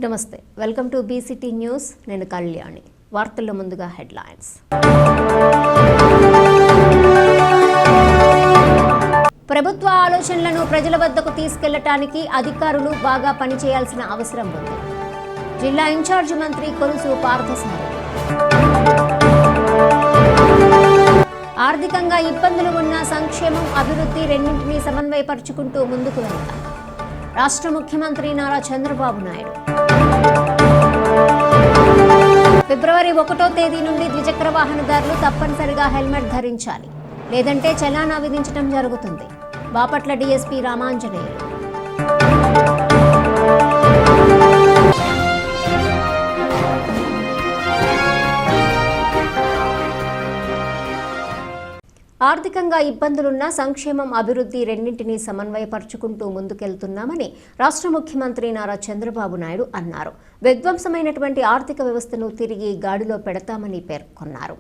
నమస్తే, welcome to BCT news. నేను కళ్యాణి. వార్తల్లో ముందుగా హెడ్లైన్స్. ప్రభుత్వ ఆలోచనలను ప్రజల వద్దకు తీసుకెళ్లటానికి అధికారులు బాగా పనిచేయాల్సిన అవసరం ఉంది. జిల్లా ఇన్ఛార్జి మంత్రి కొలుసు పార్థసారథి. ఆర్థికంగా ఇబ్బందులు ఉన్న సంక్షేమం, అభివృద్ధి రెండింటినీ సమన్వయపరుచుకుంటూ ముందుకు వెళ్తాం. రాష్ట్ర ముఖ్యమంత్రి నారా చంద్రబాబు నాయుడు. ఫిబ్రవరి 1వ తేదీ నుండి ద్విచక్ర వాహనదారులు తప్పనిసరిగా హెల్మెట్ ధరించాలి, లేదంటే చలానా విధించడం జరుగుతుంది. బాపట్ల డీఎస్పీ రామాంజనేయులు. ఆర్థికంగా ఇబ్బందులున్న సంక్షేమం, అభివృద్ధి రెండింటినీ సమన్వయపరుచుకుంటూ ముందుకెళ్తున్నామని రాష్ట్ర ముఖ్యమంత్రి నారా చంద్రబాబు నాయుడు అన్నారు. విధ్వంసమైనటువంటి ఆర్థిక వ్యవస్థను తిరిగి గాడిలో పెడతామని పేర్కొన్నారు.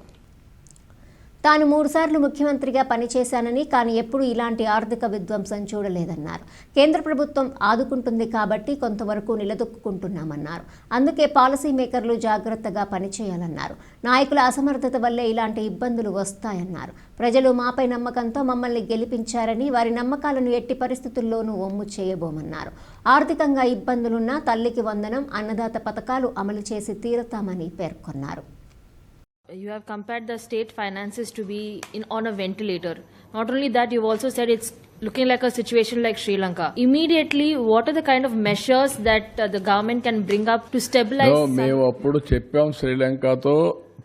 తాను 3 సార్లు ముఖ్యమంత్రిగా పనిచేశానని, కానీ ఎప్పుడూ ఇలాంటి ఆర్థిక విధ్వంసం చూడలేదన్నారు. కేంద్ర ప్రభుత్వం ఆదుకుంటుంది కాబట్టి కొంతవరకు నిలదొక్కుంటున్నామన్నారు. అందుకే పాలసీ మేకర్లు జాగ్రత్తగా పనిచేయాలన్నారు. నాయకుల అసమర్థత వల్లే ఇలాంటి ఇబ్బందులు వస్తాయన్నారు. ప్రజలు మాపై నమ్మకంతో మమ్మల్ని గెలిపించారని, వారి నమ్మకాలను ఎట్టి పరిస్థితుల్లోనూ ఒమ్ము చేయబోమన్నారు. ఆర్థికంగా ఇబ్బందులున్న తల్లికి వందనం, అన్నదాత పథకాలు అమలు చేసి తీరతామని పేర్కొన్నారు. You have compared the state finances to be on a ventilator. Not only that, you've also said it's looking like a situation like Sri Lanka. Immediately, what are the kind of measures that the government can bring up to stabilize? No, మేము అప్పుడు చెప్పాం Sri Lankaతో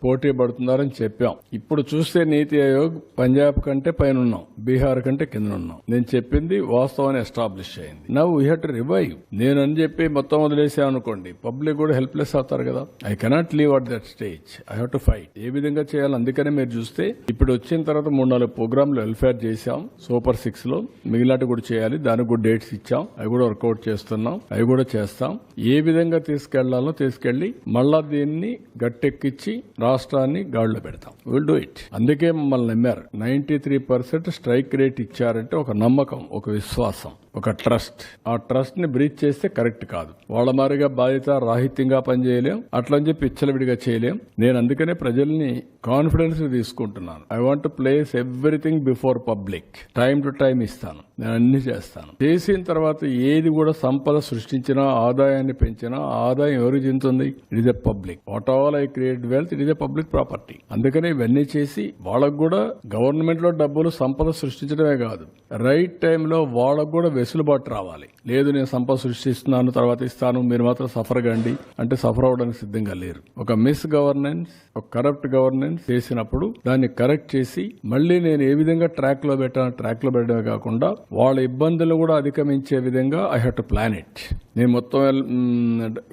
పోటీ పడుతున్నారని చెప్పాం. ఇప్పుడు చూస్తే నీతి ఆయోగ్ పంజాబ్ కంటే పైన ఉన్నాం, బీహార్ కంటే కింద ఉన్నాం. నేను చెప్పింది వాస్తవాన్ని ఎస్టాబ్లిష్ అయింది. Now we have to revive. నేను అని చెప్పి మొత్తం వదిలేసాం అనుకోండి, పబ్లిక్ కూడా హెల్ప్లెస్ అవుతారు కదా. I cannot leave at that stage. I have to fight. ఏ విధంగా చేయాలి? అందుకనే మీరు చూస్తే ఇప్పుడు వచ్చిన తర్వాత 3-4 ప్రోగ్రాంలు వెల్ఫేర్ చేశాం. సూపర్ 6 లో మిగిలినట్టు కూడా చేయాలి. దానికి కూడా డేట్స్ ఇచ్చాం. అవి కూడా వర్కౌట్ చేస్తున్నాం. అవి కూడా చేస్తాం. ఏ విధంగా తీసుకెళ్లాలో తీసుకెళ్లి మళ్ళా దీన్ని గట్టెక్కించి రాష్ట్రాన్ని గాడిలో పెడతాం. Will do it. అందుకే మమ్మల్ని నమ్మారు. 93% స్ట్రైక్ రేట్ ఇచ్చారంటే ఒక నమ్మకం, ఒక విశ్వాసం, ఒక ట్రస్ట్. ఆ ట్రస్ట్ ని బ్రీచ్ చేస్తే కరెక్ట్ కాదు. వాళ్ళ మారిగా బాధ్యత రాహిత్యంగా పనిచేయలేం, అట్లని చెప్పి ఇచ్చలవిడిగా చేయలేం. నేను అందుకనే ప్రజల్ని కాన్ఫిడెన్స్ తీసుకుంటున్నాను. I want to place everything before public. Time to time ఇస్తాను. నేను అన్ని చేస్తాను. చేసిన తర్వాత ఏది కూడా సంపద సృష్టించినా, ఆదాయాన్ని పెంచినా, ఆదాయం ఎవరికి చెందుతుంది? It is a public. What all I create wealth, it is a public property. అందుకనే ఇవన్నీ చేసి వాళ్ళకు కూడా గవర్నమెంట్ లో డబ్బులు సంపద సృష్టించడమే కాదు, రైట్ టైంలో వాళ్ళకు కూడా వెసులుబాటు రావాలి. లేదు నేను సంపద సృష్టిస్తున్నాను తర్వాత ఇస్తాను, మీరు మాత్రం సఫర్ కండి అంటే సఫర్ అవడానికి సిద్ధంగా లేరు. ఒక మిస్ గవర్నెన్స్, ఒక కరప్ట్ గవర్నెన్స్ చేసినప్పుడు దాన్ని కరెక్ట్ చేసి మళ్లీ నేను ఏ విధంగా ట్రాక్ లో పెట్టడమే కాకుండా వాళ్ళ ఇబ్బందులు కూడా అధిగమించే విధంగా I have to plan it. నేను మొత్తం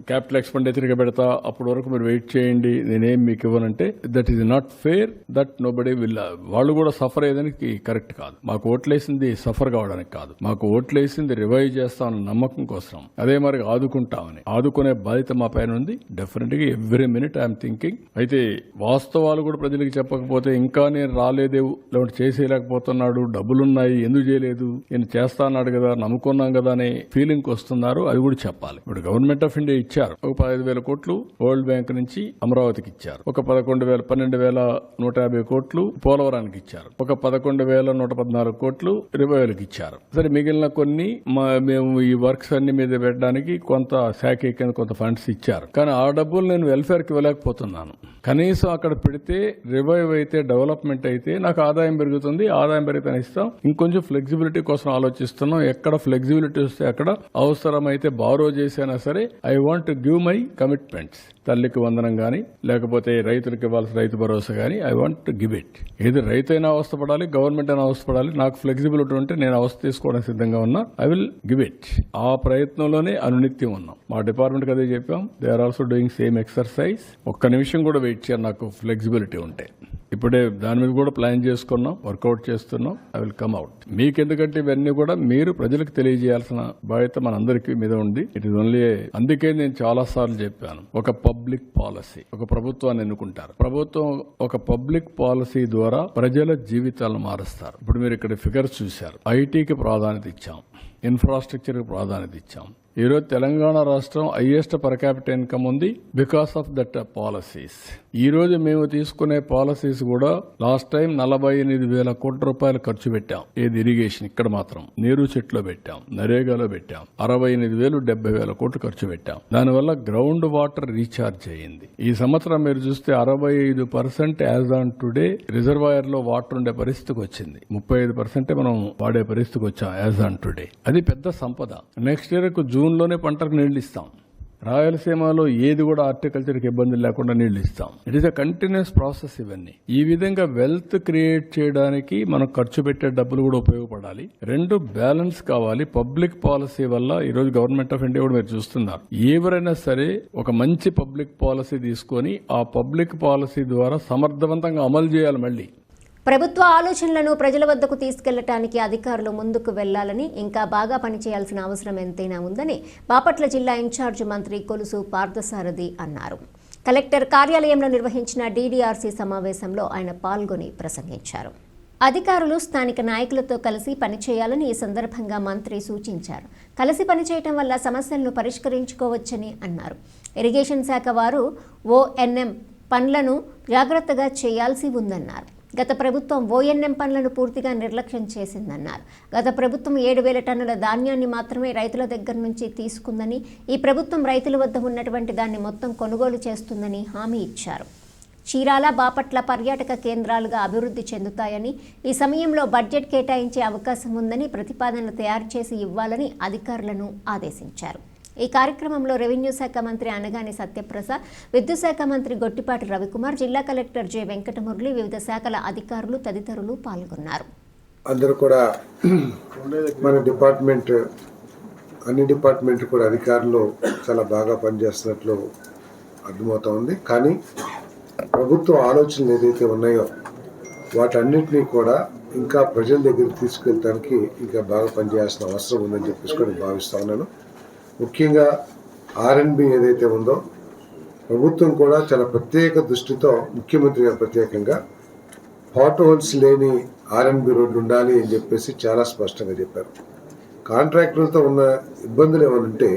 క్యాపిటల్ ఎక్స్పెండిచర్ గా పెడతా, అప్పటి వరకు మీరు వెయిట్ చేయండి, నేనేం మీకు ఇవ్వనంటే that is not fair. That nobody will. వాళ్ళు కూడా సఫర్ అయ్యేదానికి కరెక్ట్ కాదు. మాకు ఓట్లేసింది సఫర్ కావడానికి కాదు, మాకు ఓట్లేసింది రివైవ్ చేస్తామన్న నమ్మకం కోసం. అదే మరి ఆదుకుంటామని, ఆదుకునే బాధ్యత మా పైన ఉంది. డెఫినెట్ గా ఎవ్రీ మినిట్ ఐఎమ్ థింకింగ్. అయితే వాస్తవాలు కూడా ప్రజలకు చెప్పకపోతే ఇంకా నేను రాలేదే, లేకపోతే చేసేయలేకపోతున్నాడు, డబ్బులున్నాయి ఎందుకు చేయలేదు, నేను చేస్తా అన్నాడు కదా, నమ్ముకున్నాం కదా అనే ఫీలింగ్ వస్తున్నారు. అది కూడా చెప్పాలి. ఇప్పుడు గవర్నమెంట్ ఆఫ్ ఇండియా ఇచ్చారు ఒక 15,000 కోట్లు వరల్డ్ బ్యాంక్ నుంచి అమరావతికి ఇచ్చారు. ఒక 12,150 కోట్లు పోలవరానికి ఇచ్చారు. ఒక 11,114 కోట్లు రివైవల్కి ఇచ్చారు. సరే మిగిలిన కొన్ని మేము ఈ వర్క్స్ అన్ని మీద పెట్టడానికి కొంత శాఖ కింద కొంత ఫండ్స్ ఇచ్చారు. కానీ ఆ డబ్బులు నేను వెల్ఫేర్ కి ఇవ్వలేకపోతున్నాను. కనీసం అక్కడ పెడితే రివైవ్ అయితే, డెవలప్మెంట్ అయితే నాకు ఆదాయం పెరుగుతుంది. ఆదాయం పెరిగితే ఇస్తాం. ఇంకొంచెం ఫ్లెక్సిబిలిటీ కోసం ఆలోచిస్తున్నాం. ఎక్కడ ఫ్లెక్సిబిలిటీ వస్తే అక్కడ అవసరమైతే బారో చేసినా సరే I want to give my commitments. తల్లికి వందనం గానీ, లేకపోతే రైతులకు ఇవ్వాల్సిన రైతు భరోసా గానీ I want to give it. ఏది రైతు అయినా అవస్థపడాలి, గవర్నమెంట్ అయినా అవస్థపడాలి. నాకు ఫ్లెక్సిబిలిటీ ఉంటే నేను అవస్థ తీసుకోవడానికి సిద్ధంగా ఉన్నా. I will give it. ఆ ప్రయత్నంలోనే అనునిత్యం ఉన్నాం. మా డిపార్ట్మెంట్ కి అదే చెప్పాం. They are also doing same exercise. ఒక్క నిమిషం కూడా వెయిట్ చేయాలి నాకు ఫ్లెక్సిబిలిటీ ఉంటే. ఇప్పుడే దాని మీద కూడా ప్లాన్ చేసుకున్నాం, వర్కౌట్ చేస్తున్నాం. I will come out. మీకెందుకంటే ఇవన్నీ కూడా మీరు ప్రజలకు తెలియజేయాల్సిన బాధ్యత మనందరికీ మీద ఉంది. It is only. అందుకే నేను చాలా సార్లు చెప్పాను, ఒక పబ్లిక్ పాలసీ, ఒక ప్రభుత్వాన్ని ఎన్నుకుంటారు. ప్రభుత్వం ఒక పబ్లిక్ పాలసీ ద్వారా ప్రజల జీవితాలను మారుస్తారు. ఇప్పుడు మీరు ఇక్కడ ఫిగర్స్ చూశారు. ఐటీకి ప్రాధాన్యత ఇచ్చాం, ఇన్ఫ్రాస్ట్రక్చర్ కి ప్రాధాన్యత ఇచ్చాం, ఈరోజు తెలంగాణ రాష్ట్రం హైయెస్ట్ పర్ క్యాపిటల్ ఇన్కమ్ ఉంది బికాస్ ఆఫ్ దట్ పాలసీస్. ఈ రోజు మేము తీసుకునే పాలసీస్ కూడా లాస్ట్ టైం 48,000 కోట్ల రూపాయలు ఖర్చు పెట్టాం. ఏది ఇరిగేషన్ ఇక్కడ మాత్రం నీరు చెట్లో పెట్టాం, నరేగాలో పెట్టాం. 68,000 70,000 కోట్లు ఖర్చు పెట్టాం. దానివల్ల గ్రౌండ్ వాటర్ రీఛార్జ్ అయ్యింది. ఈ సంవత్సరం మీరు చూస్తే 65% యాజ్ ఆన్ టుడే రిజర్వాయర్ లో వాటర్ ఉండే పరిస్థితికి వచ్చింది. 35% మనం వాడే పరిస్థితికి వచ్చాం యాజ్ ఆన్ టుడే. అది పెద్ద సంపద. నెక్స్ట్ ఇయర్ కు జూన్ లోనే పంటకు నీళ్లు ఇస్తాం. రాయలసీమలో ఏది కూడా హార్టికల్చర్కి ఇబ్బందులు లేకుండా నీళ్లు ఇస్తాం. It is a continuous process. ఇవన్నీ ఈ విధంగా వెల్త్ క్రియేట్ చేయడానికి మనం ఖర్చు పెట్టే డబ్బులు కూడా ఉపయోగపడాలి. రెండు బ్యాలెన్స్ కావాలి. పబ్లిక్ పాలసీ వల్ల ఈ రోజు గవర్నమెంట్ ఆఫ్ ఇండియా కూడా మీరు చూస్తున్నారు, ఎవరైనా సరే ఒక మంచి పబ్లిక్ పాలసీ తీసుకొని ఆ పబ్లిక్ పాలసీ ద్వారా సమర్థవంతంగా అమలు చేయాలి. మళ్ళీ ప్రభుత్వ ఆలోచనలను ప్రజల వద్దకు తీసుకెళ్లడానికి అధికారులు ముందుకు వెళ్లాలని, ఇంకా బాగా పనిచేయాల్సిన అవసరం ఎంతైనా ఉందని బాపట్ల జిల్లా ఇన్ఛార్జి మంత్రి కొలుసు పార్థసారథి అన్నారు. కలెక్టర్ కార్యాలయంలో నిర్వహించిన డీడీఆర్సీ సమావేశంలో ఆయన పాల్గొని ప్రసంగించారు. అధికారులు స్థానిక నాయకులతో కలిసి పనిచేయాలని ఈ సందర్భంగా మంత్రి సూచించారు. కలిసి పనిచేయటం వల్ల సమస్యలను పరిష్కరించుకోవచ్చని అన్నారు. ఇరిగేషన్ శాఖ వారు ఓఎన్ఎం పనులను జాగ్రత్తగా చేయాల్సి ఉందన్నారు. గత ప్రభుత్వం ఓఎన్ఎం పనులను పూర్తిగా నిర్లక్ష్యం చేసిందన్నారు. గత ప్రభుత్వం 7,000 టన్నుల ధాన్యాన్ని మాత్రమే రైతుల దగ్గర నుంచి తీసుకుందని, ఈ ప్రభుత్వం రైతుల వద్ద ఉన్నటువంటి దాన్ని మొత్తం కొనుగోలు చేస్తుందని హామీ ఇచ్చారు. చీరాల, బాపట్ల పర్యాటక కేంద్రాలుగా అభివృద్ధి చెందుతాయని, ఈ సమయంలో బడ్జెట్ కేటాయించే అవకాశం ఉందని ప్రతిపాదనలు తయారు చేసి ఇవ్వాలని అధికారులను ఆదేశించారు. ఈ కార్యక్రమంలో రెవెన్యూ శాఖ మంత్రి అనగాని సత్యప్రసాద్, విద్యుత్ శాఖ మంత్రి గొట్టిపాటి రవికుమార్, జిల్లా కలెక్టర్ జె వెంకటమురళి, వివిధ శాఖల అధికారులు తదితరులు పాల్గొన్నారు. అందరూ కూడా మన డిపార్ట్మెంట్, అన్ని డిపార్ట్మెంట్ కూడా అధికారులు చాలా బాగా పనిచేస్తున్నట్లు అర్థమవుతా ఉంది. కానీ ప్రభుత్వ ఆలోచనలు ఏదైతే ఉన్నాయో వాటన్నిటినీ కూడా ఇంకా ప్రజల దగ్గరికి తీసుకెళ్ళడానికి ఇంకా బాగా పనిచేయాల్సిన అవసరం ఉందని చెప్పేసి కూడా భావిస్తా ఉన్నాను. ముఖ్యంగా ఆర్ఎండ్బి ఏదైతే ఉందో ప్రభుత్వం కూడా చాలా ప్రత్యేక దృష్టితో, ముఖ్యమంత్రి గారు ప్రత్యేకంగా హాట్ హోల్స్ లేని ఆర్ఎండ్బి రోడ్లు ఉండాలి అని చెప్పేసి చాలా స్పష్టంగా చెప్పారు. కాంట్రాక్టర్లతో ఉన్న ఇబ్బందులు ఏమనంటే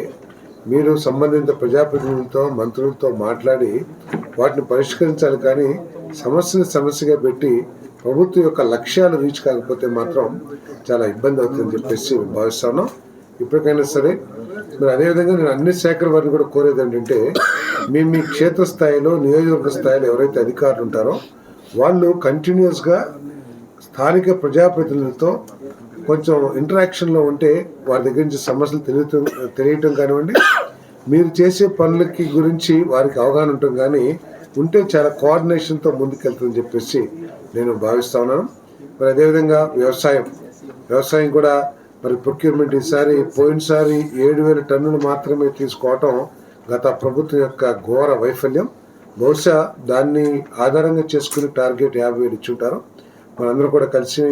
మీరు సంబంధిత ప్రజాప్రతినిధులతో, మంత్రులతో మాట్లాడి వాటిని పరిష్కరించాలి. కానీ సమస్యగా పెట్టి ప్రభుత్వం యొక్క లక్ష్యాలు రీచ్ కాకపోతే మాత్రం చాలా ఇబ్బంది అవుతుందని చెప్పేసి భావిస్తాను. ఇప్పటికైనా సరే మరి అదేవిధంగా నేను అన్ని శాఖల వారిని కూడా కోరేది ఏంటంటే, మీ క్షేత్రస్థాయిలో, నియోజకవర్గ స్థాయిలో ఎవరైతే అధికారులు ఉంటారో వాళ్ళు కంటిన్యూస్గా స్థానిక ప్రజాప్రతినిధులతో కొంచెం ఇంటరాక్షన్లో ఉంటే వారి దగ్గర నుంచి సమస్యలు తెలియటం కానివ్వండి, మీరు చేసే పనులకి గురించి వారికి అవగాహన ఉండటం కానీ ఉంటే చాలా కోఆర్డినేషన్తో ముందుకెళ్తుందని చెప్పేసి నేను భావిస్తా ఉన్నాను. మరి అదేవిధంగా వ్యవసాయం కూడా మరి ప్రొక్యూర్మెంట్ పోయినసారి 7,000 టన్నులు మాత్రమే తీసుకోవటం గత ప్రభుత్వం యొక్క ఘోర వైఫల్యం. బహుశా దాన్ని ఆధారంగా చేసుకుని టార్గెట్ 50,000 ఇచ్చుంటారు. మనందరూ కూడా కలిసి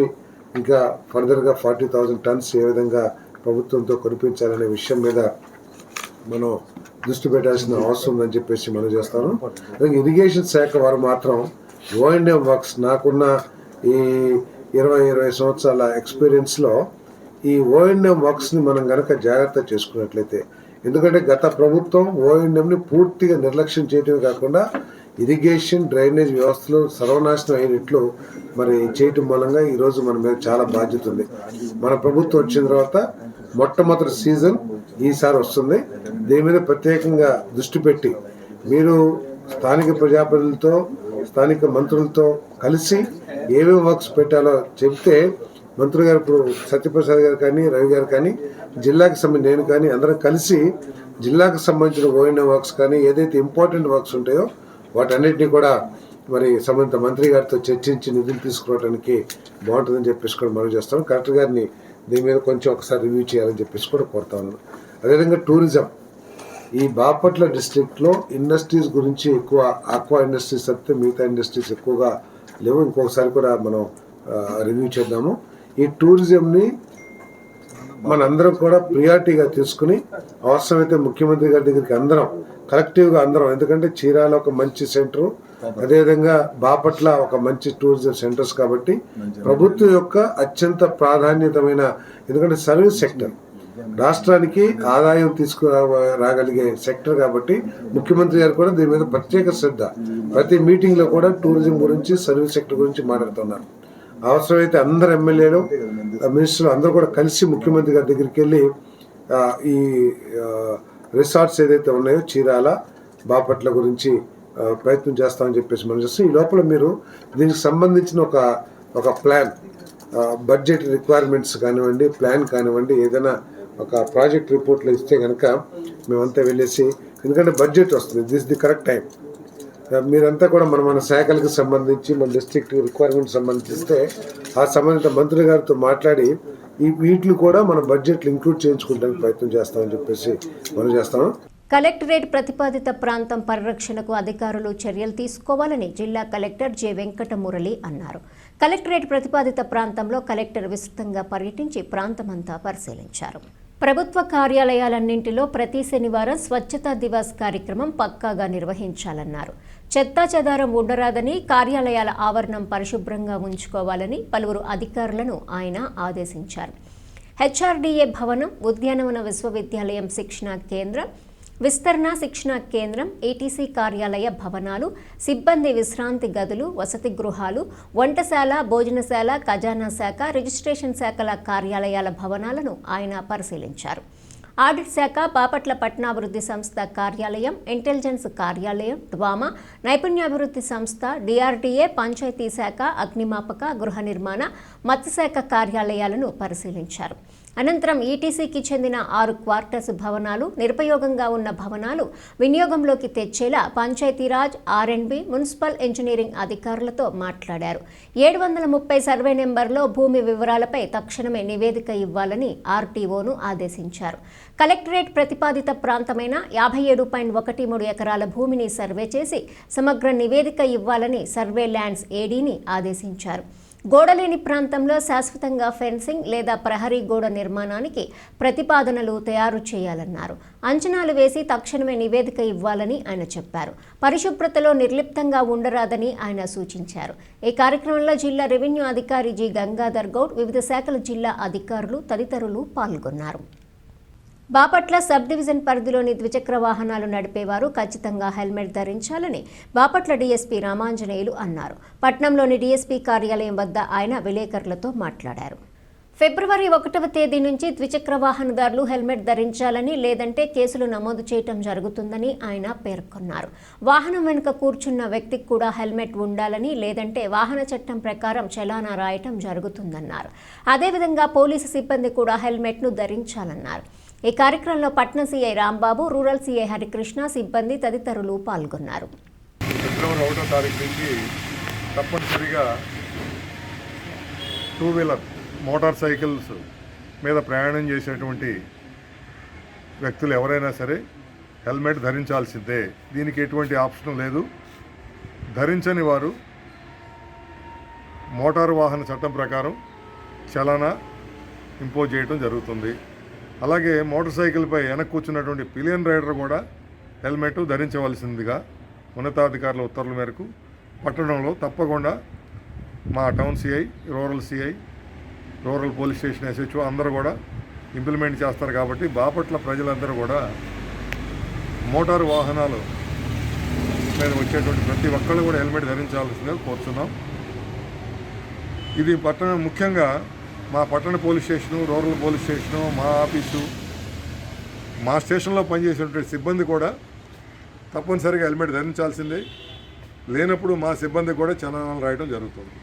ఇంకా ఫర్దర్గా 40,000 టన్స్ ఏ విధంగా ప్రభుత్వంతో కొనిపించాలనే విషయం మీద మనం దృష్టి పెట్టాల్సిన అవసరం ఉందని చెప్పేసి మనం చేస్తాను. ఇరిగేషన్ శాఖ వారు మాత్రం ఓఎన్ఎం వర్క్స్, నాకున్న ఈ 20 సంవత్సరాల ఎక్స్పీరియన్స్లో ఈ ఓఎన్ఎం వర్క్స్ని మనం కనుక జాగ్రత్త చేసుకున్నట్లయితే, ఎందుకంటే గత ప్రభుత్వం ఓఎన్ఎంని పూర్తిగా నిర్లక్ష్యం చేయటమే కాకుండా ఇరిగేషన్, డ్రైనేజ్ వ్యవస్థలు సర్వనాశనం అయినట్లు మరి చేయటం మూలంగా ఈరోజు మన మీద చాలా బాధ్యత ఉంది. మన ప్రభుత్వం వచ్చిన తర్వాత మొట్టమొదటి సీజన్ ఈసారి వస్తుంది. దీని మీద ప్రత్యేకంగా దృష్టి పెట్టి మీరు స్థానిక ప్రజాప్రతినిధులతో, స్థానిక మంత్రులతో కలిసి ఏమేమి వర్క్స్ పెట్టాలో చెప్తే, మంత్రులు గారు ఇప్పుడు సత్యప్రసాద్ గారు కానీ, రవి గారు కానీ, జిల్లాకి సంబంధించి నేను కానీ అందరం కలిసి జిల్లాకు సంబంధించిన ఓఎన్ఎం వర్క్స్ కానీ ఏదైతే ఇంపార్టెంట్ వర్క్స్ ఉంటాయో వాటన్నిటిని కూడా మరి సంబంధిత మంత్రి గారితో చర్చించి నిధులు తీసుకురావడానికి బాగుంటుందని చెప్పేసి కూడా మనం చేస్తాం. కలెక్టర్ గారిని దీని మీద కొంచెం ఒకసారి రివ్యూ చేయాలని చెప్పేసి కూడా కోరుతా ఉన్నాను. అదేవిధంగా టూరిజం, ఈ బాపట్ల డిస్ట్రిక్ట్లో ఇండస్ట్రీస్ గురించి ఎక్కువ, ఆక్వా ఇండస్ట్రీస్ తప్పితే మిగతా ఇండస్ట్రీస్ ఎక్కువగా లేవు. ఇంకొకసారి కూడా మనం రివ్యూ చేద్దాము. ఈ టూరిజంని మనందరం కూడా ప్రియారిటీగా తీసుకుని అవసరమైతే ముఖ్యమంత్రి గారి దగ్గరికి అందరం కలెక్టివ్గా అందరం, ఎందుకంటే చీరాల ఒక మంచి సెంటరు, అదేవిధంగా బాపట్ల ఒక మంచి టూరిజం సెంటర్స్ కాబట్టి ప్రభుత్వం యొక్క అత్యంత ప్రాధాన్యతమైన, ఎందుకంటే సర్వీస్ సెక్టర్ రాష్ట్రానికి ఆదాయం రాగలిగే సెక్టర్ కాబట్టి ముఖ్యమంత్రి గారు కూడా దీని మీద ప్రత్యేక శ్రద్ధ, ప్రతి మీటింగ్లో కూడా టూరిజం గురించి, సర్వీస్ సెక్టర్ గురించి మాట్లాడుతున్నారు. అవసరమైతే అందరు ఎమ్మెల్యేలు, మినిస్టర్లు అందరూ కూడా కలిసి ముఖ్యమంత్రి గారి దగ్గరికి వెళ్ళి ఈ రిసార్ట్స్ ఏదైతే ఉన్నాయో చీరాల, బాపట్ల గురించి ప్రయత్నం చేస్తామని చెప్పేసి మనం చేస్తాం. ఈ లోపల మీరు దీనికి సంబంధించిన ఒక ప్లాన్, బడ్జెట్ రిక్వైర్మెంట్స్ కానివ్వండి, ప్లాన్ కానివ్వండి, ఏదైనా ఒక ప్రాజెక్ట్ రిపోర్ట్లో ఇస్తే కనుక మేమంతా వెళ్ళేసి, ఎందుకంటే బడ్జెట్ వస్తుంది, దిస్ ది కరెక్ట్ టైం. మీరంతా కూడా మన శాఖలకు సంబంధించి, మన డిస్ట్రిక్ట్ రిక్వైర్మెంట్ సంబంధిస్తే ఆ సంబంధిత మంత్రుల గారితో మాట్లాడి వీటిని కూడా మన బడ్జెట్లో ఇంక్లూడ్ చేయించుకోవడానికి ప్రయత్నం చేస్తామని చెప్పేసి మనం చేస్తాము. కలెక్టరేట్ ప్రతిపాదిత ప్రాంతం పరిరక్షణకు అధికారులు చర్యలు తీసుకోవాలని జిల్లా కలెక్టర్ జె వెంకటమురళి అన్నారు. కలెక్టరేట్ ప్రతిపాదిత ప్రాంతంలో కలెక్టర్ విస్తృతంగా పర్యటించి ప్రాంతమంతా పరిశీలించారు. ప్రభుత్వ కార్యాలయాలన్నింటిలో ప్రతి శనివారం స్వచ్ఛతా దివాస్ కార్యక్రమం పక్కాగా నిర్వహించాలన్నారు. చెత్తా చెదారం ఉండరాదని, కార్యాలయాల ఆవరణం పరిశుభ్రంగా ఉంచుకోవాలని పలువురు అధికారులను ఆయన ఆదేశించారు. హెచ్ఆర్డీఏ భవనం, ఉద్యానవన విశ్వవిద్యాలయం శిక్షణా కేంద్రం, విస్తరణ శిక్షణా కేంద్రం, ఏటీసీ కార్యాలయ భవనాలు, సిబ్బంది విశ్రాంతి గదులు, వసతి గృహాలు, వంటశాల, భోజనశాల, ఖజానా శాఖ, రిజిస్ట్రేషన్ శాఖల కార్యాలయాల భవనాలను ఆయన పరిశీలించారు. ఆడిట్ శాఖ, బాపట్ల పట్టణాభివృద్ధి సంస్థ కార్యాలయం, ఇంటెలిజెన్స్ కార్యాలయం, డ్వామా, నైపుణ్యాభివృద్ధి సంస్థ, డిఆర్డీఏ, పంచాయతీ శాఖ, అగ్నిమాపక, గృహ నిర్మాణ, మత్స్యశాఖ కార్యాలయాలను పరిశీలించారు. అనంతరం ఈటీసీకి చెందిన 6 క్వార్టర్స్ భవనాలు, నిరుపయోగంగా ఉన్న భవనాలు వినియోగంలోకి తెచ్చేలా పంచాయతీరాజ్, ఆర్ఎండ్బి, మున్సిపల్ ఇంజనీరింగ్ అధికారులతో మాట్లాడారు. 730 సర్వే నెంబర్లో భూమి వివరాలపై తక్షణమే నివేదిక ఇవ్వాలని ఆర్టీఓను ఆదేశించారు. కలెక్టరేట్ ప్రతిపాదిత ప్రాంతమైన 57.13 ఎకరాల భూమిని సర్వే చేసి సమగ్ర నివేదిక ఇవ్వాలని సర్వే ల్యాండ్స్ ఏడీని ఆదేశించారు. గోడలేని ప్రాంతంలో శాశ్వతంగా ఫెన్సింగ్ లేదా ప్రహరీ గోడ నిర్మాణానికి ప్రతిపాదనలు తయారు చేయాలన్నారు. అంచనాలు వేసి తక్షణమే నివేదిక ఇవ్వాలని ఆయన చెప్పారు. పరిశుభ్రతలో నిర్లిప్తంగా ఉండరాదని ఆయన సూచించారు. ఈ కార్యక్రమంలో జిల్లా రెవెన్యూ అధికారి జి గంగాధర్ గౌడ్, వివిధ శాఖల జిల్లా అధికారులు తదితరులు పాల్గొన్నారు. బాపట్ల సబ్ డివిజన్ పరిధిలోని ద్విచక్ర వాహనాలు నడిపేవారు ఖచ్చితంగా హెల్మెట్ ధరించాలని బాపట్ల డీఎస్పీ రామాంజనేయులు అన్నారు. పట్నంలోని డీఎస్పీ కార్యాలయం వద్ద ఆయన విలేకరులతో మాట్లాడారు. ఫిబ్రవరి 1వ తేదీ నుంచి ద్విచక్ర వాహనదారులు హెల్మెట్ ధరించాలని, లేదంటే కేసులు నమోదు చేయటం జరుగుతుందని ఆయన పేర్కొన్నారు. వాహనం వెనుక కూర్చున్న వ్యక్తికి కూడా హెల్మెట్ ఉండాలని, లేదంటే వాహన చట్టం ప్రకారం చలానా రాయటం జరుగుతుందన్నారు. అదేవిధంగా పోలీసు సిబ్బంది కూడా హెల్మెట్ను ధరించాలన్నారు. ఈ కార్యక్రమంలో పట్నం CI Rambabu, rural CI Harikrishna, సిబ్బంది తదితరులు పాల్గొన్నారు. ఫిబ్రవరి 1వ తారీఖు నుంచి తప్పనిసరిగా 2 వీలర్ మోటార్ సైకిల్స్ మీద ప్రయాణం చేసేటువంటి వ్యక్తులు ఎవరైనా సరే హెల్మెట్ ధరించాల్సిందే. దీనికి ఎటువంటి ఆప్షన్ లేదు. ధరించని వారు మోటారు వాహన చట్టం ప్రకారం చలానా ఇంపోజ్ చేయడం జరుగుతుంది. అలాగే మోటార్ సైకిల్పై వెనక్కి కూర్చున్నటువంటి పిలియన్ రైడర్ కూడా హెల్మెట్ ధరించవలసిందిగా ఉన్నతాధికారుల ఉత్తర్వుల మేరకు పట్టణంలో తప్పకుండా మా town CI, rural CI, rural police station SHO అందరూ కూడా ఇంప్లిమెంట్ చేస్తారు. కాబట్టి బాపట్ల ప్రజలందరూ కూడా మోటారు వాహనాలు మీద వచ్చేటువంటి ప్రతి ఒక్కళ్ళు కూడా హెల్మెట్ ధరించాల్సిందిగా కోరుతున్నాం. ఇది పట్టణం, ముఖ్యంగా మా పట్టణ police station, rural police station, మా ఆఫీసు, మా స్టేషన్లో పనిచేసేటువంటి సిబ్బంది కూడా తప్పనిసరిగా హెల్మెట్ ధరించాల్సిందే. లేనప్పుడు మా సిబ్బంది కూడా చలానాలు రాయడం జరుగుతుంది.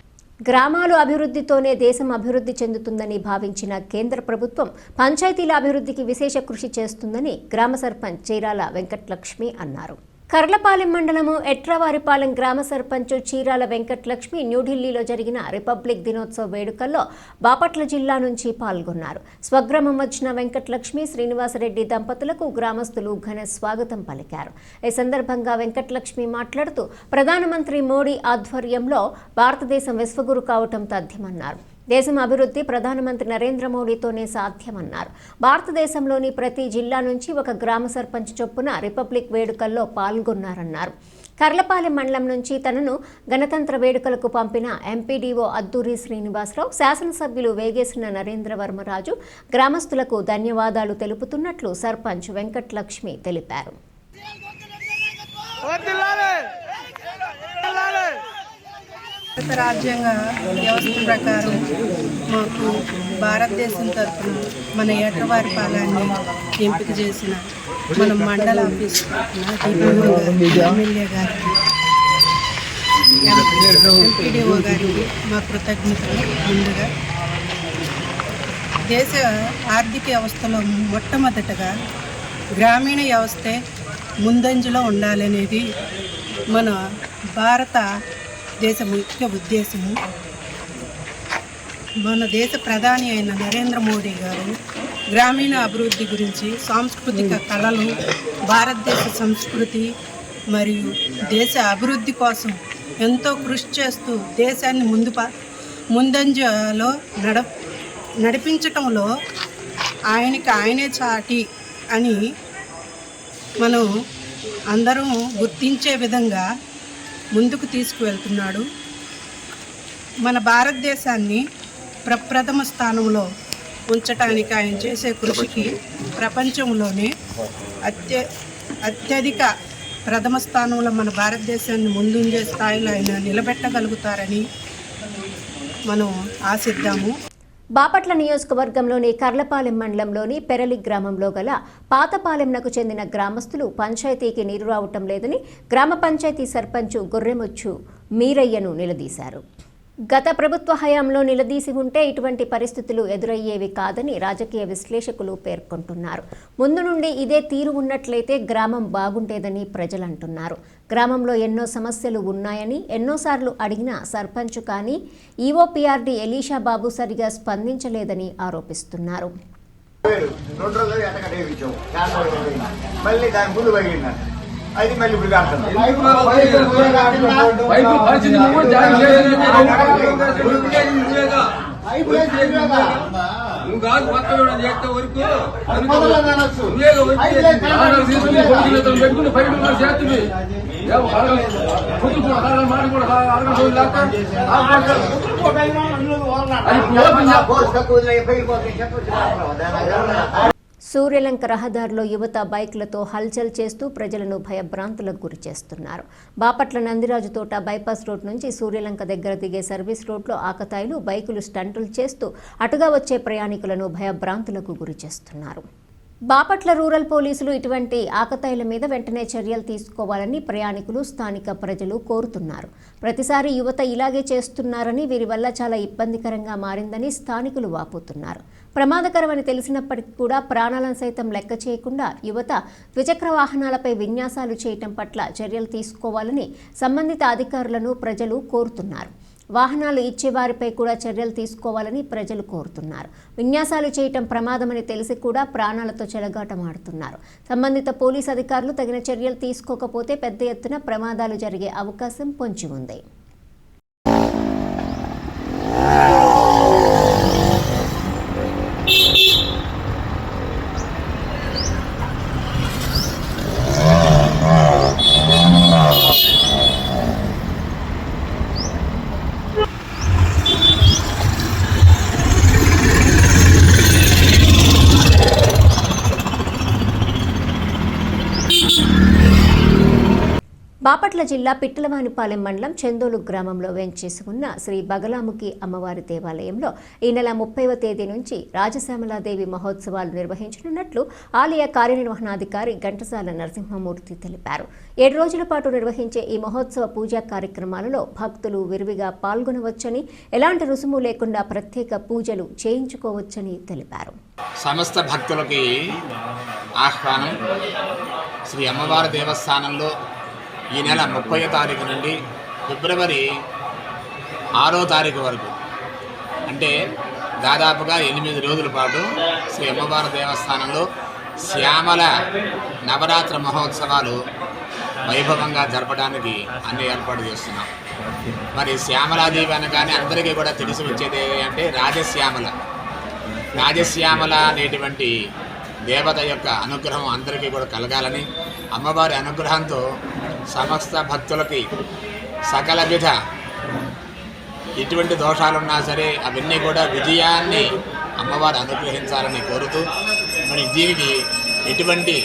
గ్రామాలు అభివృద్ధితోనే దేశం అభివృద్ధి చెందుతుందని భావించిన కేంద్ర ప్రభుత్వం పంచాయతీల అభివృద్ధికి విశేష కృషి చేస్తుందని గ్రామ సర్పంచ్ చీరాల వెంకటలక్ష్మి అన్నారు. కర్లపాలెం మండలము ఎట్రావారిపాలెం గ్రామ సర్పంచ్ చీరాల వెంకటలక్ష్మి న్యూఢిల్లీలో జరిగిన రిపబ్లిక్ దినోత్సవ వేడుకల్లో బాపట్ల జిల్లా నుంచి పాల్గొన్నారు. స్వగ్రామం వచ్చిన వెంకటలక్ష్మి, శ్రీనివాసరెడ్డి దంపతులకు గ్రామస్తులు ఘన స్వాగతం పలికారు. ఈ సందర్భంగా వెంకటలక్ష్మి మాట్లాడుతూ ప్రధానమంత్రి మోడీ ఆధ్వర్యంలో భారతదేశం విశ్వగురు కావటం తథ్యమన్నారు. దేశం అభివృద్ధి ప్రధానమంత్రి నరేంద్ర మోడీతోనే సాధ్యమన్నారు. భారతదేశంలోని ప్రతి జిల్లా నుంచి ఒక గ్రామ సర్పంచ్ చొప్పున రిపబ్లిక్ వేడుకల్లో పాల్గొన్నారన్నారు. కర్లపాలెం మండలం నుంచి తనను గణతంత్ర వేడుకలకు పంపిన ఎంపీడీఓ అద్దూరి శ్రీనివాసరావు, శాసనసభ్యులు వేగేసిన నరేంద్రవర్మరాజు గ్రామస్తులకు ధన్యవాదాలు తెలుపుతున్నట్లు సర్పంచ్ వెంకటలక్ష్మి తెలిపారు. భారత రాజ్యాంగ వ్యవస్థ ప్రకారం మాకు భారతదేశం తరఫున మన ఏటవారి పాలెన్ని ఎంపిక చేసిన మన మండల ఆఫీస్ తరఫున ఎమ్మెల్యే గారికి, ఎంపీడీఓ గారికి మా కృతజ్ఞతలు. ముందుగా దేశ ఆర్థిక వ్యవస్థలో మొట్టమొదటగా గ్రామీణ వ్యవస్థే ముందంజలో ఉండాలనేది మన భారత దేశ ముఖ్య ఉద్దేశము. మన దేశ ప్రధాని అయిన నరేంద్ర మోడీ గారు గ్రామీణ అభివృద్ధి గురించి, సాంస్కృతిక కళలు, భారతదేశ సంస్కృతి మరియు దేశ అభివృద్ధి కోసం ఎంతో కృషి చేస్తూ దేశాన్ని ముందంజలో నడిపించటంలో ఆయనే చాటి అని మనం అందరం గుర్తించే విధంగా ముందుకు తీసుకువెళ్తున్నాడు. మన భారతదేశాన్ని ప్రప్రథమ స్థానంలో ఉంచడానికి ఆయన చేసే కృషికి ప్రపంచంలోనే అత్యధిక ప్రథమ స్థానంలో మన భారతదేశాన్ని ముందుండే స్థాయిలో ఆయన నిలబెట్టగలుగుతారని మనం ఆశిద్దాము. బాపట్ల నియోజకవర్గంలోని కర్లపాలెం మండలంలోని పెరలి గ్రామంలో గల పాతపాలెంనకు చెందిన గ్రామస్తులు పంచాయతీకి నీరు రావటం లేదని గ్రామ పంచాయతీ సర్పంచ్ గొర్రెముచ్చు మీరయ్యను నిలదీశారు. గత ప్రభుత్వ హయాంలో నిలదీసి ఉంటే ఇటువంటి పరిస్థితులు ఎదురయ్యేవి కాదని రాజకీయ విశ్లేషకులు పేర్కొంటున్నారు. ముందు నుండి ఇదే తీరు ఉన్నట్లయితే గ్రామం బాగుండేదని ప్రజలు అంటున్నారు. గ్రామంలో ఎన్నో సమస్యలు ఉన్నాయని ఎన్నోసార్లు అడిగినా సర్పంచ్ కానీ ఈఓపీఆర్డీ ఎలీషా బాబు సరిగా స్పందించలేదని ఆరోపిస్తున్నారు. అది మళ్ళీ ఇప్పుడు కాదు సూర్యలంక రహదారిలో యువత బైక్లతో హల్చల్ చేస్తూ ప్రజలను భయభ్రాంతులకు గురి చేస్తున్నారు. బాపట్ల నందిరాజు తోట బైపాస్ రోడ్ నుంచి సూర్యలంక దగ్గర దిగే సర్వీస్ రోడ్లో ఆకతాయిలు బైకులు స్టంటులు చేస్తూ అటుగా వచ్చే ప్రయాణికులను భయభ్రాంతులకు గురి చేస్తున్నారు. బాపట్ల రూరల్ పోలీసులు ఇటువంటి ఆకతాయిల మీద వెంటనే చర్యలు తీసుకోవాలని ప్రయాణికులు, స్థానిక ప్రజలు కోరుతున్నారు. ప్రతిసారి యువత ఇలాగే చేస్తున్నారని, వీరి వల్ల చాలా ఇబ్బందికరంగా మారిందని స్థానికులు వాపోతున్నారు. ప్రమాదకరమని తెలిసినప్పటికీ కూడా ప్రాణాలను సైతం లెక్క చేయకుండా యువత ద్విచక్ర వాహనాలపై విన్యాసాలు చేయటం పట్ల చర్యలు తీసుకోవాలని సంబంధిత అధికారులను ప్రజలు కోరుతున్నారు. వాహనాలు ఇచ్చేవారిపై కూడా చర్యలు తీసుకోవాలని ప్రజలు కోరుతున్నారు. విన్యాసాలు చేయటం ప్రమాదమని తెలిసి కూడా ప్రాణాలతో చెలగాటమాడుతున్నారు. సంబంధిత పోలీసు అధికారులు తగిన చర్యలు తీసుకోకపోతే పెద్ద ఎత్తున ప్రమాదాలు జరిగే అవకాశం పొంచి ఉంది. బాపట్ల జిల్లా పిట్టలవానిపాలెం మండలం చందోలు గ్రామంలో వెంచేసి ఉన్న శ్రీ బగలాముఖి అమ్మవారి దేవాలయంలో ఈ నెల 30వ తేదీ నుంచి రాజశ్యామలాదేవి మహోత్సవాలు నిర్వహించనున్నట్లు ఆలయ కార్యనిర్వహణాధికారి ఘంటసాల నరసింహమూర్తి తెలిపారు. 7 రోజుల పాటు నిర్వహించే ఈ మహోత్సవ పూజా కార్యక్రమాలలో భక్తులు విరివిగా పాల్గొనవచ్చని, ఎలాంటి రుసుము లేకుండా ప్రత్యేక పూజలు చేయించుకోవచ్చని తెలిపారు. సమస్త భక్తులకి ఆహ్వానం. శ్రీ అమ్మవారి దేవస్థానంలో ఈ నెల 30వ తారీఖు నుండి ఫిబ్రవరి 6వ తారీఖు వరకు, అంటే దాదాపుగా 8 రోజుల పాటు శ్రీ అమ్మవారి దేవస్థానంలో శ్యామల నవరాత్రి మహోత్సవాలు వైభవంగా జరపడానికి అన్ని ఏర్పాటు చేస్తున్నాం. మరి శ్యామలాదేవి అనగానే అందరికీ కూడా తెలిసి వచ్చేది అంటే రాజశ్యామల అనేటువంటి దేవత యొక్క అనుగ్రహం అందరికీ కూడా కలగాలని, అమ్మవారి అనుగ్రహంతో సమస్త భక్తులకి సకల విధ ఎటువంటి దోషాలున్నా సరే అవన్నీ కూడా విజయాన్ని అమ్మవారు అనుగ్రహించాలని కోరుతూ మరి దీనికి ఎటువంటి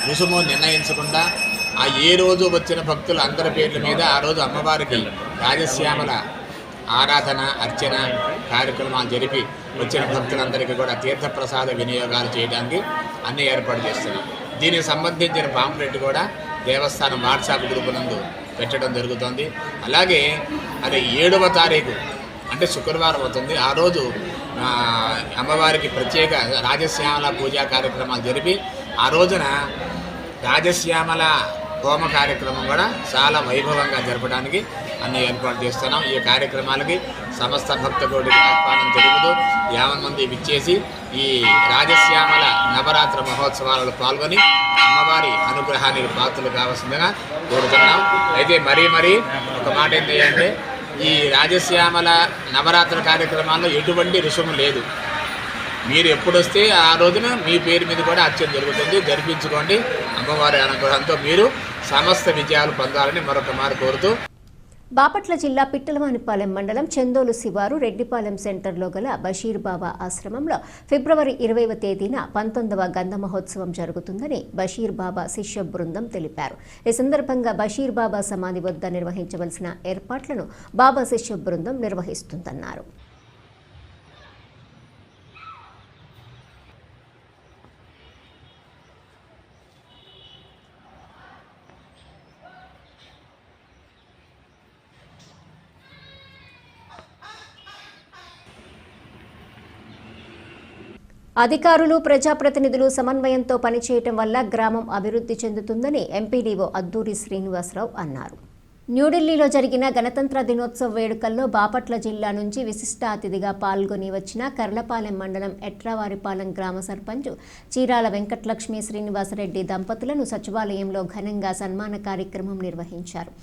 రుసుము నిర్ణయించకుండా ఆ ఏ రోజు వచ్చిన భక్తులు అందరి పేర్ల మీద ఆ రోజు అమ్మవారికి రాజశ్యామల ఆరాధన అర్చన కార్యక్రమాలు జరిపి వచ్చిన భక్తులందరికీ కూడా తీర్థప్రసాద వినియోగాలు చేయడానికి అన్ని ఏర్పాటు చేస్తున్నాం. దీనికి సంబంధించిన పాంప్లెట్ కూడా దేవస్థానం వాట్సాప్ గ్రూప్ నందు పెట్టడం జరుగుతుంది. అలాగే అది 7వ తారీఖు అంటే శుక్రవారం అవుతుంది. ఆ రోజు అమ్మవారికి ప్రత్యేక రాజశ్యామల పూజా కార్యక్రమాలు జరిపి ఆ రోజున రాజశ్యామల హోమ కార్యక్రమం కూడా చాలా వైభవంగా జరపడానికి అన్ని ఏర్పాటు చేస్తున్నాం. ఈ కార్యక్రమాలకి సమస్త భక్తకోటికి ఆహ్వానం జరుగుతూ 50 మంది విచ్చేసి ఈ రాజశ్యామల నవరాత్రి మహోత్సవాలలో పాల్గొని అమ్మవారి అనుగ్రహానికి పాత్రలు కావాల్సిందిగా కోరుతున్నాం. అయితే మరీ ఒక మాట ఏంటంటే ఈ రాజశ్యామల నవరాత్రి కార్యక్రమాల్లో ఎటువంటి రుసుము లేదు. మీరు ఎప్పుడు వస్తే ఆ రోజున మీ పేరు మీద కూడా అర్చన జరుగుతుంది. జరిపించుకోండి. అమ్మవారి అనుగ్రహంతో మీరు సమస్త విజయాలు పొందాలని మరొక మారు కోరుతూ బాపట్ల జిల్లా పిట్టలవానిపాలెం మండలం చందోలు శివారు రెడ్డిపాలెం సెంటర్లో గల బషీర్ బాబా ఆశ్రమంలో ఫిబ్రవరి 20వ తేదీన 19వ గంధ మహోత్సవం జరుగుతుందని బషీర్ బాబా శిష్య బృందం తెలిపారు. ఈ సందర్భంగా బషీర్ బాబా సమాధి వద్ద నిర్వహించవలసిన ఏర్పాట్లను బాబా శిష్య బృందం నిర్వహిస్తుందన్నారు. అధికారులు ప్రజాప్రతినిధులు సమన్వయంతో పనిచేయటం వల్ల గ్రామం అభివృద్ధి చెందుతుందని ఎంపీడీఓ అద్దూరి శ్రీనివాసరావు అన్నారు. న్యూఢిల్లీలో జరిగిన గణతంత్ర దినోత్సవ వేడుకల్లో బాపట్ల జిల్లా నుంచి విశిష్ట అతిథిగా పాల్గొని వచ్చిన కర్లపాలెం మండలం ఎట్రావారిపాలెం గ్రామ సర్పంచ్ చీరాల వెంకటలక్ష్మి శ్రీనివాసరెడ్డి దంపతులను సచివాలయంలో ఘనంగా సన్మాన కార్యక్రమం నిర్వహించారు.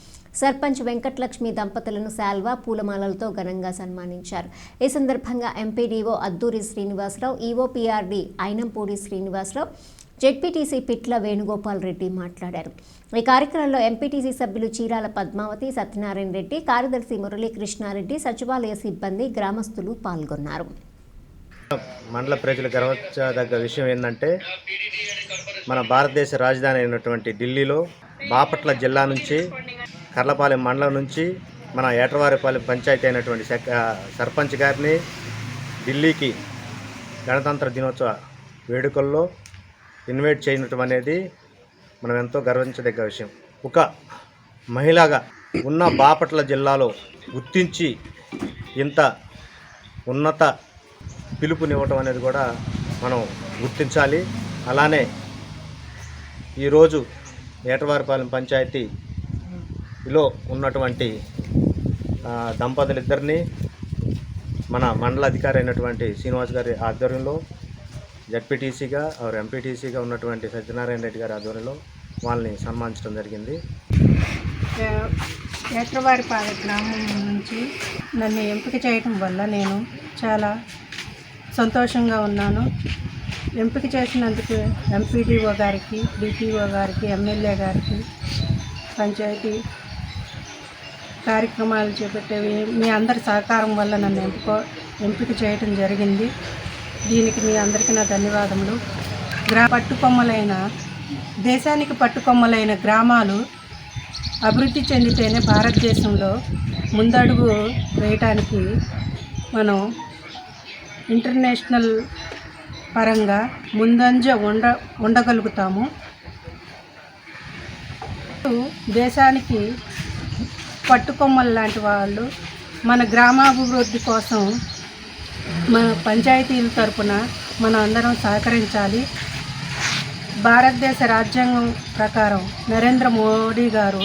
సర్పంచ్ వెంకటలక్ష్మి దంపతులను శాల్వా పూలమాలలతో ఘనంగా సన్మానించారు. ఈ సందర్భంగా MPDO Adduri Srinivasarao, EOPRD Ayinampudi Srinivasarao, ZPTC Pitla Venugopal Reddy మాట్లాడారు. ఈ కార్యక్రమంలో ఎంపీటీసీ సభ్యులు చీరాల పద్మావతి, సత్యనారాయణ రెడ్డి, కార్యదర్శి మురళీకృష్ణారెడ్డి, సచివాలయ సిబ్బంది, గ్రామస్తులు పాల్గొన్నారు. మండల ప్రజలు గర్వించదగ్గ విషయం ఏంటంటే మన భారతదేశ రాజధాని అయినటువంటి ఢిల్లీలో బాపట్ల జిల్లా నుంచి కర్లపాలెం మండలం నుంచి మన ఏటవారిపాలెం పంచాయతీ అయినటువంటి సర్పంచ్ గారిని ఢిల్లీకి గణతంత్ర దినోత్సవ వేడుకల్లో ఇన్వైట్ చేయడం అనేది మనం ఎంతో గర్వించదగ్గ విషయం. ఒక మహిళగా ఉన్న బాపట్ల జిల్లాలో గుర్తించి ఇంత ఉన్నత పిలుపునివ్వటం అనేది కూడా మనం గుర్తించాలి. అలానే ఈరోజు ఏటవారిపాలెం పంచాయతీలో ఉన్నటువంటి దంపతులిద్దరినీ మన మండల అధికారి అయినటువంటి శ్రీనివాస్ గారి ఆధ్వర్యంలో జెడ్పీటీసీగా ఆర్ ఎంపీటీసీగా ఉన్నటువంటి సత్యనారాయణ రెడ్డి గారి ఆధ్వర్యంలో వాళ్ళని సన్మానించడం జరిగింది. ఏట్రవారిపాలెం గ్రామం నుంచి నన్ను ఎంపిక చేయడం వల్ల నేను చాలా సంతోషంగా ఉన్నాను. ఎంపిక చేసినందుకు ఎంపీడీఓ గారికి, డిపిఓ గారికి, ఎమ్మెల్యే గారికి, పంచాయతీ కార్యక్రమాలు చేపట్టేవి మీ అందరి సహకారం వల్ల నన్ను ఎంపిక చేయడం జరిగింది. దీనికి మీ అందరికీ నా ధన్యవాదములు. దేశానికి పట్టుకొమ్మలైన గ్రామాలు అభివృద్ధి చెందితేనే భారతదేశంలో ముందడుగు వేయటానికి మనం ఇంటర్నేషనల్ పరంగా ముందంజ ఉండగలుగుతాము. దేశానికి పట్టుకొమ్మలు లాంటి వాళ్ళు మన గ్రామాభివృద్ధి కోసం మన పంచాయతీల తరపున మనం అందరం సహకరించాలి. భారతదేశ రాజ్యాంగం ప్రకారం నరేంద్ర మోడీ గారు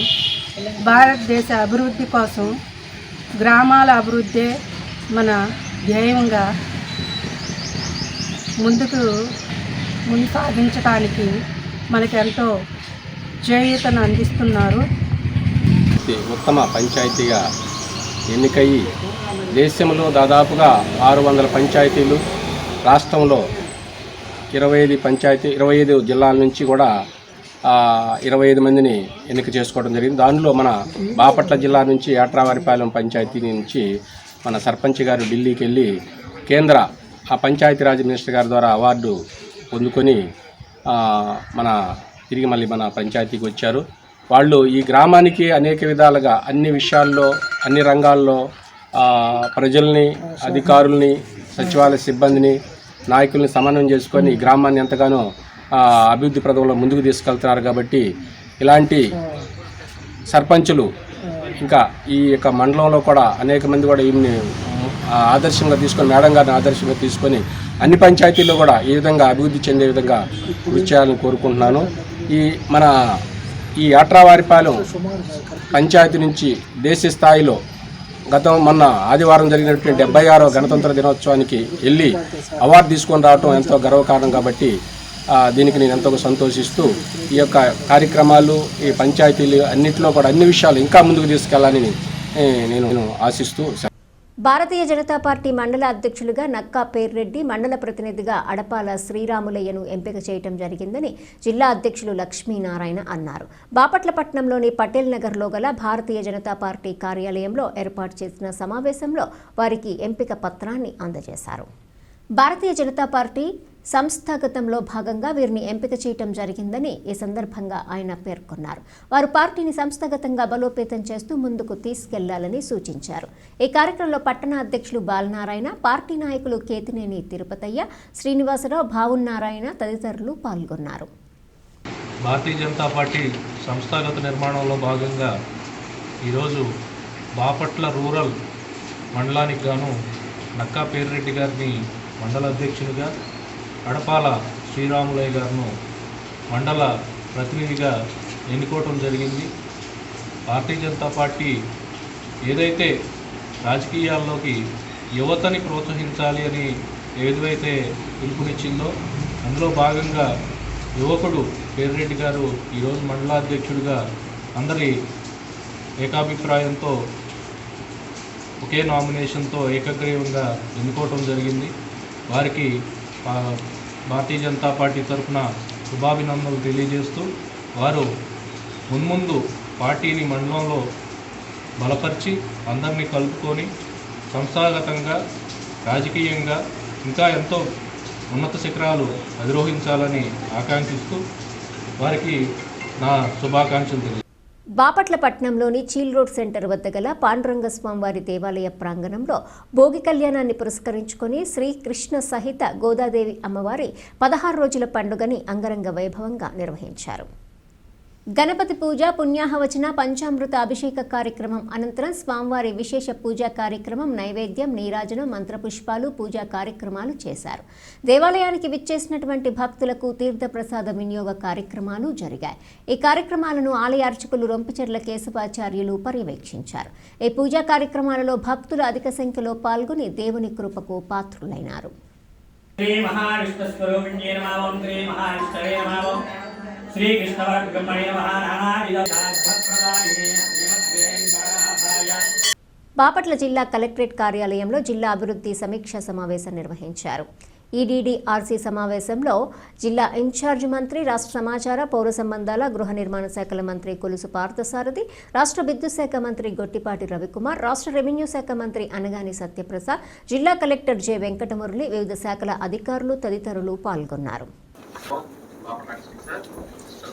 భారతదేశ అభివృద్ధి కోసం గ్రామాల అభివృద్ధే మన ధ్యేయంగా ముందు సాగించడానికి మనకి ఎంతో చేయూతను అందిస్తున్నారు. ఉత్తమ పంచాయతీగా ఎన్నికయ్యి దేశంలో దాదాపుగా 600 పంచాయతీలు, రాష్ట్రంలో 25 జిల్లాల నుంచి కూడా 25 మందిని ఎన్నిక చేసుకోవడం జరిగింది. దానిలో మన బాపట్ల జిల్లా నుంచి ఏట్రావారిపాలెం పంచాయతీ నుంచి మన సర్పంచ్ గారు ఢిల్లీకి వెళ్ళి కేంద్ర పంచాయతీరాజ్ మినిస్టర్ గారి ద్వారా అవార్డు పొందుకొని తిరిగి మళ్ళీ మన పంచాయతీకి వచ్చారు. వాళ్ళు ఈ గ్రామానికి అనేక విధాలుగా అన్ని విషయాల్లో అన్ని రంగాల్లో ప్రజల్ని, అధికారుల్ని, సచివాలయ సిబ్బందిని, నాయకుల్ని సమన్వయం చేసుకొని ఈ గ్రామాన్ని ఎంతగానో అభివృద్ధి ప్రదంలో ముందుకు తీసుకెళ్తున్నారు. కాబట్టి ఇలాంటి సర్పంచులు ఇంకా ఈ యొక్క మండలంలో కూడా అనేక మంది కూడా ఈమెని ఆదర్శంగా తీసుకొని, మేడం గారిని ఆదర్శంగా తీసుకొని అన్ని పంచాయతీల్లో కూడా ఈ విధంగా అభివృద్ధి చెందే విధంగా కృషి చేయాలని కోరుకుంటున్నాను. ఈ ఏట్రావారిపాలెం పంచాయతీ నుంచి దేశ స్థాయిలో మొన్న ఆదివారం జరిగినటువంటి 76వ గణతంత్ర దినోత్సవానికి వెళ్ళి అవార్డు తీసుకొని రావడం ఎంతో గర్వకారణం. కాబట్టి దీనికి నేను ఎంతో సంతోషిస్తూ ఈ యొక్క కార్యక్రమాలు, ఈ పంచాయతీలు అన్నింటిలో కూడా అన్ని విషయాలు ఇంకా ముందుకు తీసుకెళ్లాలని నేను ఆశిస్తూ. భారతీయ జనతా పార్టీ మండల అధ్యక్షులుగా నక్కా పేర్రెడ్డి, మండల ప్రతినిధిగా అడపాల శ్రీరాములయ్యను ఎంపిక చేయడం జరిగిందని జిల్లా అధ్యక్షులు లక్ష్మీనారాయణ అన్నారు. బాపట్ల పట్టణంలోని పటేల్ నగర్లో గల భారతీయ జనతా పార్టీ కార్యాలయంలో ఏర్పాటు చేసిన సమావేశంలో వారికి ఎంపిక పత్రాన్ని అందజేశారు. భారతీయ జనతా పార్టీ సంస్థాగతంలో భాగంగా వీరిని ఎంపిక చేయటం జరిగిందని ఈ సందర్భంగా ఆయన పేర్కొన్నారు. వారు పార్టీని సంస్థాగతంగా బలోపేతం చేస్తూ ముందుకు తీసుకెళ్లాలని సూచించారు. ఈ కార్యక్రమంలో పట్టణ అధ్యక్షులు బాలనారాయణ, పార్టీ నాయకులు కేతినేని తిరుపతయ్య, శ్రీనివాసరావు, భావునారాయణ తదితరులు పాల్గొన్నారు. భారతీయ జనతా పార్టీ సంస్థాగత నిర్మాణంలో భాగంగా ఈరోజు బాపట్ల రూరల్ మండలానికి గాను నక్కా పేర్రెడ్డి గారిని మండల అధ్యక్షునిగా, అడపాల శ్రీరాములయ్య గారిను మండల ప్రతినిధిగా ఎన్నుకోవటం జరిగింది. భారతీయ జనతా పార్టీ ఏదైతే రాజకీయాల్లోకి యువతని ప్రోత్సహించాలి అని ఏదైతే పిలుపునిచ్చిందో అందులో భాగంగా యువకుడు పేర్రెడ్డి గారు ఈరోజు మండలాధ్యక్షుడిగా అందరి ఏకాభిప్రాయంతో ఒకే నామినేషన్తో ఏకగ్రీవంగా ఎన్నుకోవటం జరిగింది. వారికి భారతీయ జనతా పార్టీ తరఫున శుభాభినందనలు తెలియజేస్తూ వారు మున్ముందు పార్టీని మండలంలో బలపరిచి అందరినీ కలుపుకొని సంస్థాగతంగా, రాజకీయంగా ఇంకా ఎంతో ఉన్నత శిఖరాలు అధిరోహించాలని ఆకాంక్షిస్తూ వారికి నా శుభాకాంక్షలు తెలియజేస్తాను. బాపట్ల పట్టణంలోని చీల్ రోడ్ సెంటర్ వద్ద గల పాండురంగ స్వామివారి దేవాలయ ప్రాంగణంలో భోగి కళ్యాణాన్ని పురస్కరించుకొని శ్రీకృష్ణ సహిత గోదాదేవి అమ్మవారి 16 రోజుల పండుగని అంగరంగ వైభవంగా నిర్వహించారు. గణపతి పూజ, పుణ్యాహవచన, పంచామృత అభిషేక కార్యక్రమం అనంతరం స్వామివారి విశేష పూజా కార్యక్రమం, నైవేద్యం, నీరాజనం, మంత్రపుష్పాలు, పూజా కార్యక్రమాలు చేశారు. దేవాలయానికి విచ్చేసినటువంటి భక్తులకు తీర్థప్రసాద వినియోగ కార్యక్రమాలు జరిగాయి. ఈ కార్యక్రమాలను ఆలయ అర్చకులు రొంపిచెర్ల కేశవాచార్యులు పర్యవేక్షించారు. ఈ పూజా కార్యక్రమాలలో భక్తులు అధిక సంఖ్యలో పాల్గొని దేవుని కృపకు పాత్రులైనారు. బాపట్ల జిల్లా కలెక్టరేట్ కార్యాలయంలో జిల్లా అభివృద్ధి సమీక్షా సమావేశం నిర్వహించారు. ఈడీడీఆర్సీ సమావేశంలో జిల్లా ఇన్ఛార్జ్ మంత్రి, రాష్ట్ర సమాచార, పౌర సంబంధాల, గృహ నిర్మాణ శాఖల మంత్రి కొలుసు పార్థసారథి, రాష్ట్ర విద్యుత్ శాఖ మంత్రి గొట్టిపాటి రవికుమార్, రాష్ట్ర రెవెన్యూ శాఖ మంత్రి అనగాని సత్యప్రసాద్, జిల్లా కలెక్టర్ జె వెంకటమురళి, వివిధ శాఖల అధికారులు తదితరులు పాల్గొన్నారు.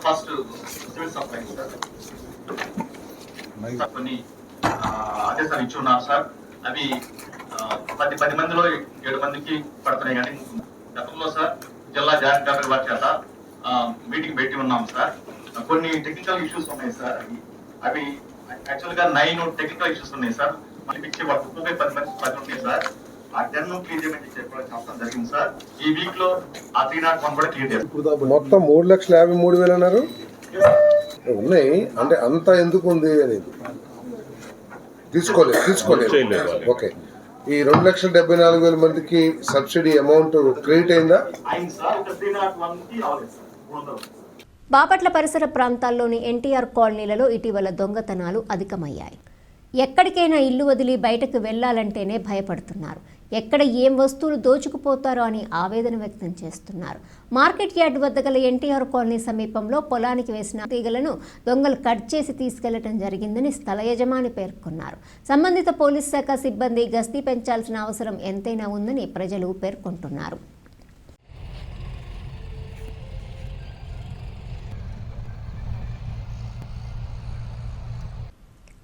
ఫస్ట్ సివిల్ సప్లై సార్ కొన్ని ఆదేశాలు ఇచ్చి ఉన్నారు సార్. అవి 10 మందిలో 7 మందికి పడుతున్నాయి. కానీ గతంలో సార్ జిల్లా జాయింట్ కలెక్టర్ వారి చేత మీటింగ్ పెట్టి ఉన్నాం సార్. కొన్ని టెక్నికల్ ఇష్యూస్ ఉన్నాయి సార్. అవి యాక్చువల్ గా 9 టెక్నికల్ ఇష్యూస్ ఉన్నాయి సార్. మళ్ళీ పిచ్చి 10 ఉన్నాయి సార్. ఆ 10 క్లియర్ చేయమని చెప్పడం జరిగింది సార్. ఈ వీక్ లో ఆ 301 కూడా క్లియర్ చేస్తారు. మొత్తం 3,53,000 అన్నారు ఉన్నాయి. అంటే అంత ఎందుకు ఉంది అనేది తీసుకోలేదు. ఓకే, ఈ 2,74,000 మందికి సబ్సిడీ అమౌంట్ క్రెడిట్ అయిందా? బాపట్ల పరిసర ప్రాంతాల్లోని ఎన్టీఆర్ కాలనీలలో ఇటీవల దొంగతనాలు అధికమయ్యాయి. ఎక్కడికైనా ఇల్లు వదిలి బయటకు వెళ్లాలంటేనే భయపడుతున్నారు. ఎక్కడ ఏం వస్తువులు దోచుకుపోతారో అని ఆవేదన వ్యక్తం చేస్తున్నారు. మార్కెట్ యార్డ్ వద్ద గల ఎన్టీఆర్ కాలనీ సమీపంలో పొలానికి వేసిన తీగలను దొంగలు కట్ చేసి తీసుకెళ్లడం జరిగిందని స్థల యజమాని పేర్కొన్నారు. సంబంధిత పోలీస్ శాఖ సిబ్బంది గస్తీ పెంచాల్సిన అవసరం ఎంతైనా ఉందని ప్రజలు పేర్కొంటున్నారు.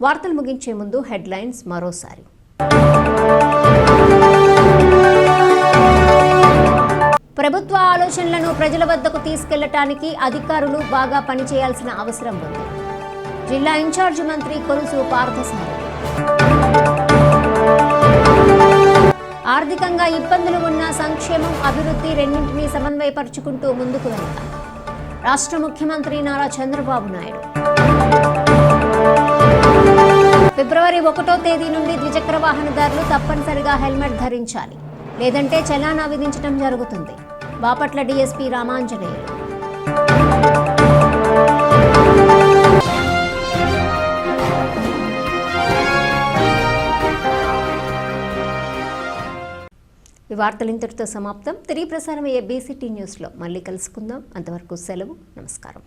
వార్తలు ముగించే ముందు హెడ్లైన్స్ మరోసారి. ప్రభుత్వ ఆలోచనలను ప్రజల వద్దకు తీసుకెళ్లటానికి అధికారులు బాగా పనిచేయాల్సిన అవసరం ఉంది. జిల్లా ఇన్ఛార్జి మంత్రి కొలుసు పార్థసారథి. ఆర్థికంగా ఇబ్బందులు ఉన్న సంక్షేమం, అభివృద్ధి రెండింటినీ సమన్వయపరుచుకుంటూ ముందుకు వెళ్తాం. రాష్ట్ర ముఖ్యమంత్రి నారా చంద్రబాబు నాయుడు. ఫిబ్రవరి 1వ తేదీ నుండి ద్విచక్ర వాహనదారులు తప్పనిసరిగా హెల్మెట్ ధరించాలి, లేదంటే చలానా విధించడం జరుగుతుంది. బాపట్ల డీఎస్పీ రామాంజనేయులు. ఈ వార్తలు ఇంతటితో సమాప్తం. తిరిగి ప్రసారమయ్యే బీసీటీ న్యూస్లో మళ్ళీ కలుసుకుందాం. అంతవరకు సెలవు. నమస్కారం.